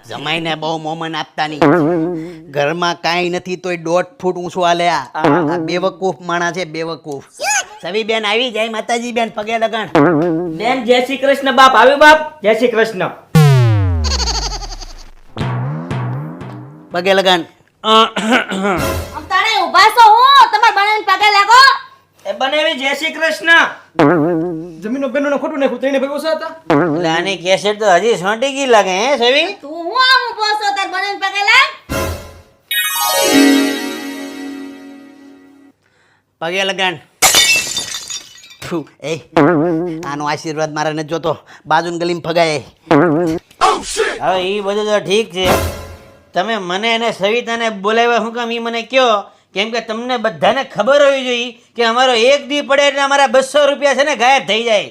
જમાઈને બહુ મોમન આપતા નહીં. ઘરમાં કાંઈ નથી તોય 1.5 ફૂટ ઊંચું હાલે. આ બેવકૂફ માણસ છે, બેવકૂફ. સવી બેન આવી જાય. માતાજી બેન પગે લગણ. બેન જય શ્રી કૃષ્ણ. બાપ આવ્યું બાપ. જય શ્રી કૃષ્ણ. પગે લગણ. આમ તાણે ઊભા છો હું તમાર બનાવીને પગે લાગો. એ બનાવી જય શ્રી કૃષ્ણ. જમીનો બેનો ખોટું નાખ્યું તો એને ભેગો હતા. એટલે આની કેસેટ તો હજી સોંટી ગઈ લાગે હે સવી. તું હું આમ ઊભો છો તાર બનાવીને પગે લાગ. પગે લગણ. ફુ, એ આનો આશીર્વાદ મારે નથી જોતો. બાજુની ગલીમાં ફગાય. હવે એ બધું તો ઠીક છે. તમે મને અને સવિતાને બોલાવ્યા શું કામ એ મને કહો. કેમ કે તમને બધાને ખબર હોવી જોઈએ કે અમારો એક દી પડે એટલે અમારા 200 રૂપિયા છે ને ગાયબ થઈ જાય.